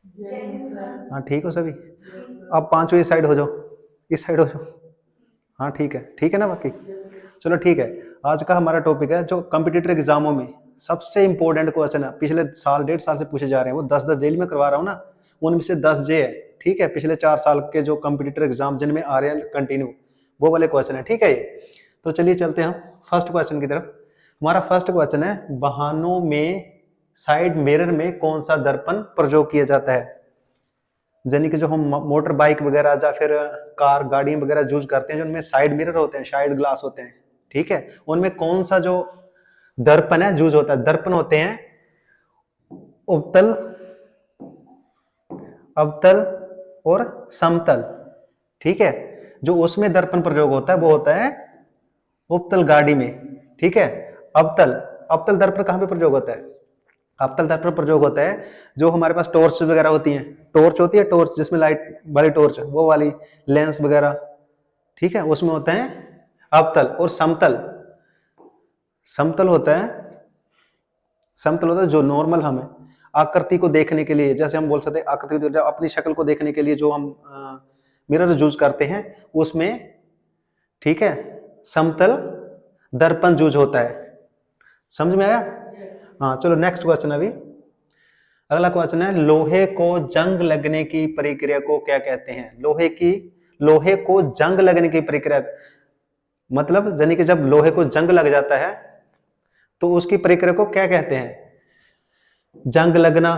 हाँ ठीक हो सभी। अब पांचों इस साइड हो जाओ, इस साइड हो जाओ। हाँ ठीक है ना बाकी। चलो ठीक है। आज का हमारा टॉपिक है जो कॉम्पिटिटिव एग्जामों में सबसे इंपॉर्टेंट क्वेश्चन है, पिछले साल 1.5 साल से पूछे जा रहे हैं, वो 10-10 जेल में करवा रहा हूँ ना, उनमें से 10 जे है। ठीक है, पिछले 4 साल के जो कॉम्पिटिटिव एग्जाम जिनमें आ रहे हैं कंटिन्यू, वो वाले क्वेश्चन है। ठीक है ये। तो चलिए चलते हैं हम फर्स्ट क्वेश्चन की तरफ। हमारा फर्स्ट क्वेश्चन है, वाहनों में साइड मिरर में कौन सा दर्पण प्रयोग किया जाता है? यानी कि जो हम मोटर बाइक वगैरह या फिर कार गाड़ी वगैरह यूज करते हैं, जो उनमें साइड मिरर होते हैं, साइड ग्लास होते हैं, ठीक है, उनमें कौन सा जो दर्पण है यूज होता है? दर्पण होते हैं उपतल, अवतल और समतल। ठीक है, जो उसमें दर्पण प्रयोग होता है वो होता है उपतल गाड़ी में। ठीक है, अवतल, अवतल दर्पण कहां पे प्रयोग होता है? अवतल दर्पण प्रयोग होता है जो हमारे पास टॉर्च वगैरह होती है, टॉर्च होती है, टॉर्च जिसमें लाइट वाली टॉर्च, वो वाली लेंस वगैरह, ठीक है, उसमें होते हैं अवतल। और समतल, समतल होता है, समतल होता है जो नॉर्मल हमें आकृति को देखने के लिए, जैसे हम बोल सकते हैं आकृति को, अपनी शक्ल को देखने के लिए जो हम मिरर यूज करते हैं उसमें, ठीक है, समतल दर्पण यूज होता है। समझ में आया? हाँ चलो नेक्स्ट क्वेश्चन। अभी अगला क्वेश्चन है, लोहे को जंग लगने की प्रक्रिया को क्या कहते हैं? लोहे को जंग लगने की प्रक्रिया मतलब यानी कि जब लोहे को जंग लग जाता है तो उसकी प्रक्रिया को क्या कहते हैं? जंग लगना,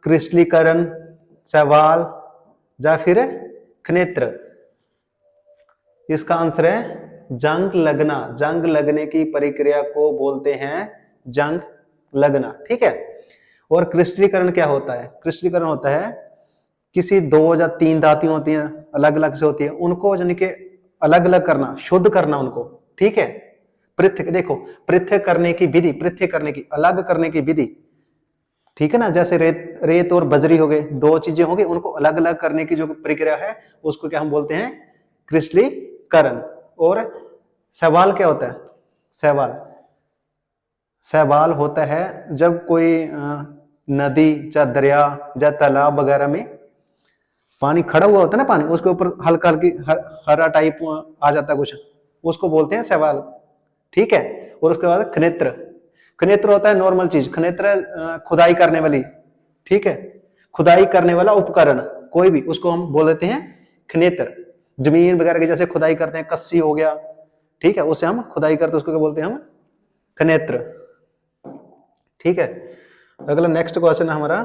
क्रिस्टलीकरण, सवाल या फिर खनेत्र? इसका आंसर है जंग लगना। जंग लगने की प्रक्रिया को बोलते हैं जंग लगना। ठीक है। और क्रिस्टलीकरण क्या होता है? क्रिस्टलीकरण होता है किसी 2 या 3 धातुएं होती हैं, अलग अलग से होती है, उनको यानी कि अलग अलग करना, शुद्ध करना उनको। ठीक है, पृथक, देखो पृथक करने की विधि, पृथक करने की, अलग करने की विधि, ठीक है ना। जैसे रेत और बजरी हो गए, 2 चीजें हो गई, उनको अलग अलग करने की जो प्रक्रिया है उसको क्या हम बोलते हैं? क्रिस्टलीकरण। और सवाल क्या होता है? सवाल, सवाल होता है जब कोई नदी या दरिया या तालाब वगैरह में पानी खड़ा हुआ होता है ना, पानी उसके ऊपर हल्का हल्की हरा टाइप आ जाता है कुछ, उसको बोलते हैं सवाल। ठीक है। और उसके बाद खनेत्र, खनेत्र होता है नॉर्मल चीज, खनेत्र खुदाई करने वाली, ठीक है, खुदाई करने वाला उपकरण कोई भी, उसको हम बोल देते हैं खनेत्र। जमीन वगैरह की जैसे खुदाई करते हैं, कस्सी हो गया, ठीक है, उससे हम खुदाई करते हैं, उसको क्या बोलते हैं हम? खनेत्र। ठीक है। अगला नेक्स्ट क्वेश्चन है हमारा,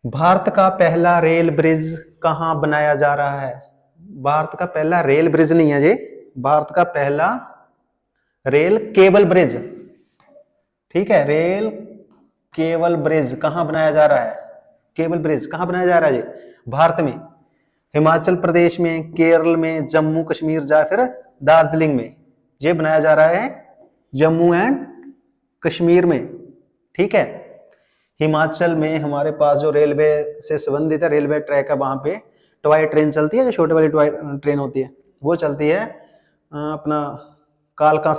भारत का पहला रेल ब्रिज कहां बनाया जा रहा है? भारत का पहला रेल ब्रिज नहीं है जी, भारत का पहला रेल केबल ब्रिज, ठीक है, रेल केबल ब्रिज कहां बनाया जा रहा है? केबल ब्रिज कहां बनाया जा रहा है जी? भारत में, हिमाचल प्रदेश में, केरल में, जम्मू कश्मीर या फिर दार्जिलिंग में? ये बनाया जा रहा है जम्मू एंड कश्मीर में। ठीक है। हिमाचल में हमारे पास जो रेलवे से संबंधित है, रेलवे ट्रैक है, वहां पे टॉय ट्रेन चलती है, जो छोटे वाली टॉय ट्रेन होती है, वो चलती है अपना कालका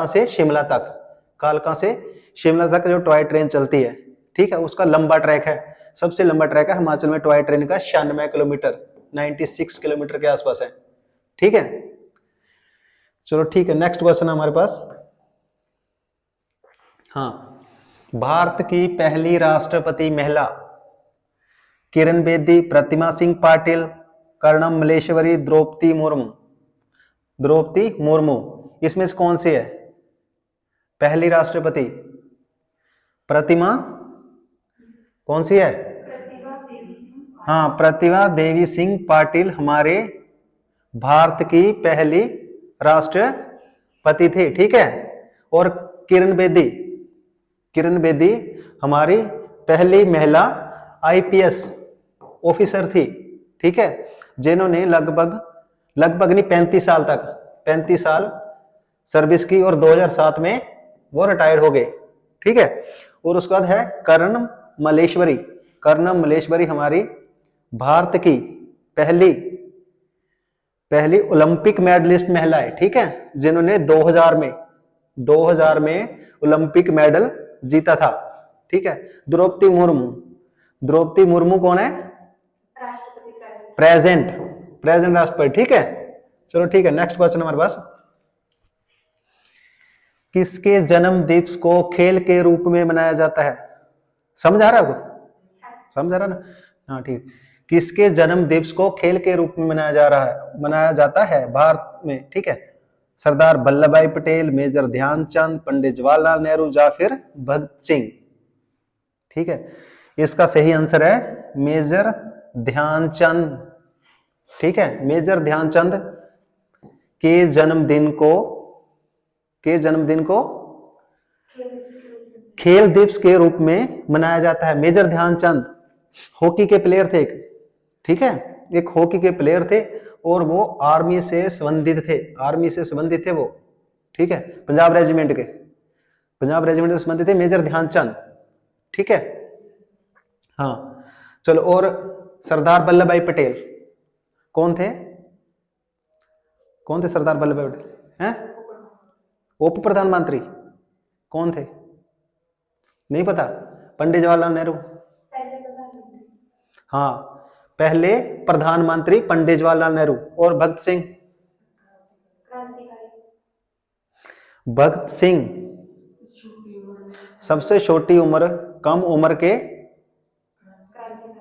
से शिमला तक, कालका से शिमला तक जो टॉय ट्रेन चलती है, ठीक है, उसका लंबा ट्रैक है, सबसे लंबा ट्रैक है हिमाचल में टॉय ट्रेन का, 96 किलोमीटर, 96 किलोमीटर के आसपास है। ठीक है। चलो ठीक है, नेक्स्ट क्वेश्चन हमारे पास। हाँ, भारत की पहली राष्ट्रपति महिला? किरण बेदी, प्रतिमा सिंह पाटिल, कर्णम मल्लेश्वरी, द्रौपदी मुर्मू? द्रौपदी मुर्मू, इसमें से कौन सी है पहली राष्ट्रपति? प्रतिमा, कौन सी है? हाँ, प्रतिभा देवी सिंह पाटिल हमारे भारत की पहली राष्ट्रपति थे। ठीक है। और किरण बेदी, किरण बेदी हमारी पहली महिला आईपीएस ऑफिसर थी। ठीक है, जिन्होंने लगभग नहीं 35 साल तक, 35 साल सर्विस की, और 2007 में वो रिटायर हो गए। ठीक है। और उसके बाद है कर्णम मल्लेश्वरी, कर्णम मल्लेश्वरी हमारी भारत की पहली ओलंपिक मेडलिस्ट महिला है। ठीक है, जिन्होंने 2000 में ओलंपिक मेडल जीता था। ठीक है। द्रौपदी मुर्मू, द्रौपदी मुर्मू कौन है? प्रेजेंट, प्रेजेंट राष्ट्रपति, ठीक है। चलो ठीक है, नेक्स्ट क्वेश्चन हमारे पास, किसके जन्म दिवस को खेल के रूप में मनाया जाता है? समझ आ रहा है आपको? समझ आ रहा ना? हाँ ठीक। किसके जन्म दिवस को खेल के रूप में मनाया जाता है भारत में, ठीक है। सरदार वल्लभ भाई पटेल, मेजर ध्यानचंद, पंडित जवाहरलाल नेहरू या फिर भगत सिंह, ठीक है। इसका सही आंसर है मेजर ध्यानचंद, ठीक है। मेजर ध्यानचंद के जन्मदिन को खेल दिवस के रूप में मनाया जाता है। मेजर ध्यानचंद हॉकी के प्लेयर थे, ठीक है, एक हॉकी के प्लेयर थे और वो आर्मी से संबंधित थे वो, ठीक है। पंजाब रेजिमेंट से संबंधित थे मेजर ध्यानचंद, ठीक है। हाँ चलो, और सरदार वल्लभ भाई पटेल कौन थे? सरदार वल्लभ भाई पटेल हैं? उप प्रधानमंत्री कौन थे? नहीं पता? पंडित जवाहरलाल नेहरू, हाँ पहले प्रधानमंत्री पंडित जवाहरलाल नेहरू। और भगत सिंह सबसे छोटी उम्र, कम उम्र के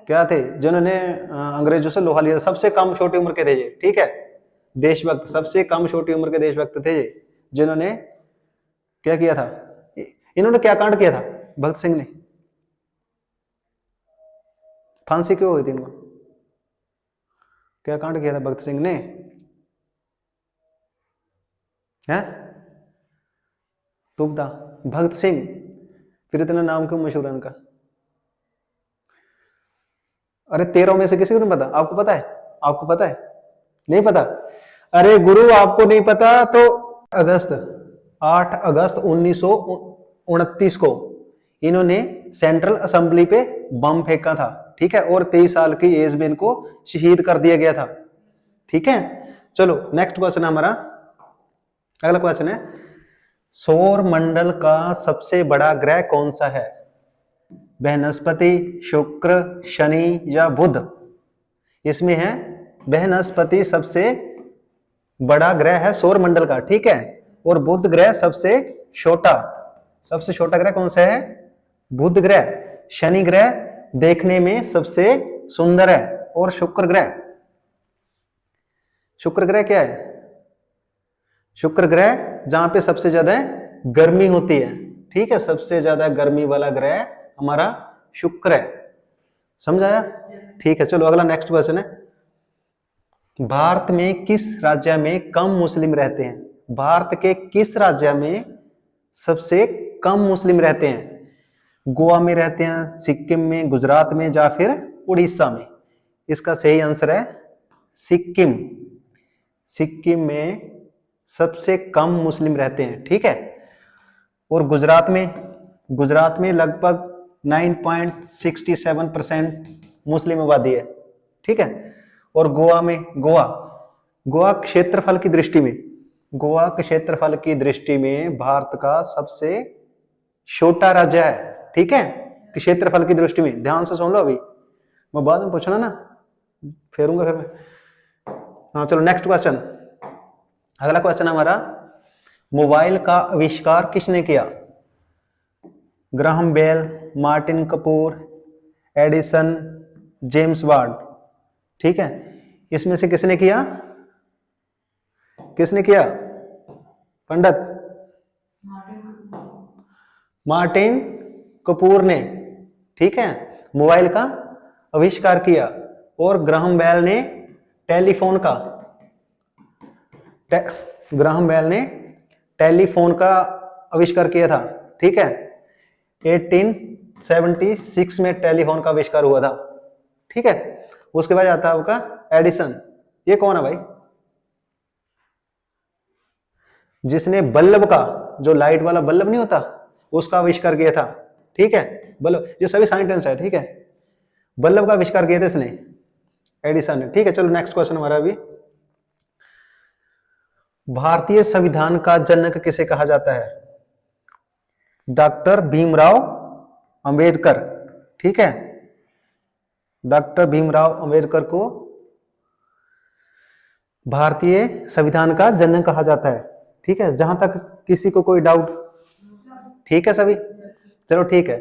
क्या थे जिन्होंने अंग्रेजों से लोहा लिया था? सबसे कम छोटी उम्र के थे ये, ठीक है। देशभक्त, सबसे कम छोटी उम्र के देशभक्त थे ये, जिन्होंने क्या किया था? इन्होंने क्या कांड किया था भगत सिंह ने? फांसी क्यों हुई थी इनको? क्या कांड किया था भगत सिंह ने? हैं? तू बता। भगत सिंह, फिर इतना नाम क्यों मशहूर है उनका? अरे 13 में से किसी को नहीं पता? आपको पता है? आपको पता है? नहीं पता? अरे गुरु आपको नहीं पता तो 8 अगस्त 1929 को इन्होंने सेंट्रल असेंबली पे बम फेंका था, ठीक है। और 23 साल की एज में इनको शहीद कर दिया गया था, ठीक है। चलो नेक्स्ट क्वेश्चन हमारा, अगला क्वेश्चन है, सौर मंडल का सबसे बड़ा ग्रह कौन सा है? बृहस्पति, शुक्र, शनि या बुध? इसमें है बृहस्पति सबसे बड़ा ग्रह है सौर मंडल का, ठीक है। और बुध ग्रह सबसे छोटा ग्रह कौन सा है? बुध ग्रह। शनि ग्रह देखने में सबसे सुंदर है। और शुक्र ग्रह क्या है? शुक्र ग्रह जहां पे सबसे ज्यादा गर्मी होती है, ठीक है। सबसे ज्यादा गर्मी वाला ग्रह हमारा शुक्र है। समझ आया? ठीक है। चलो अगला नेक्स्ट क्वेश्चन है, भारत में किस राज्य में कम मुस्लिम रहते हैं? भारत के किस राज्य में सबसे कम मुस्लिम रहते हैं? गोवा में रहते हैं, सिक्किम में, गुजरात में या फिर उड़ीसा में? इसका सही आंसर है सिक्किम। सिक्किम में सबसे कम मुस्लिम रहते हैं, ठीक है। और गुजरात में लगभग 9.67% मुस्लिम आबादी है, ठीक है। और गोवा क्षेत्रफल की दृष्टि में भारत का सबसे छोटा राज्य है, ठीक है। क्षेत्रफल की दृष्टि में, ध्यान से सुन लो, अभी मैं बाद में पूछना ना, फेरूंगा फिर मैं। हाँ चलो नेक्स्ट क्वेश्चन, अगला क्वेश्चन हमारा, मोबाइल का आविष्कार किसने किया? Graham Bell, Martin Kapoor, Edison, James Watt, ठीक है। इसमें से किसने किया? पंडित मार्टिन कपूर ने, ठीक है, मोबाइल का आविष्कार किया। और ग्राहम बेल ने टेलीफोन का आविष्कार किया था, ठीक है। 1876 में टेलीफोन का आविष्कार हुआ था, ठीक है। उसके बाद आता है आपका एडिसन। ये कौन है भाई? जिसने बल्ब का, जो लाइट वाला बल्ब नहीं होता, उसका आविष्कार किया था, ठीक है। बल्ब, ये सभी साइंटिस्ट है, ठीक है। बल्ब का आविष्कार किया था इसने, एडिसन ने, ठीक है। चलो नेक्स्ट क्वेश्चन हमारा अभी, भारतीय संविधान का जनक किसे कहा जाता है? डॉक्टर भीमराव अंबेडकर, ठीक है, डॉक्टर भीमराव अंबेडकर को भारतीय संविधान का जनक कहा जाता है। ठीक है, जहां तक किसी को कोई डाउट? ठीक है सभी, चलो ठीक है।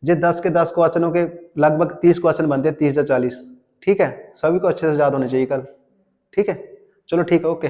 ये 10 के 10 क्वेश्चनों के लगभग 30 क्वेश्चन बनते हैं, 30 या 40। ठीक है, सभी को अच्छे से याद होने चाहिए कल। ठीक है, चलो ठीक है, ओके।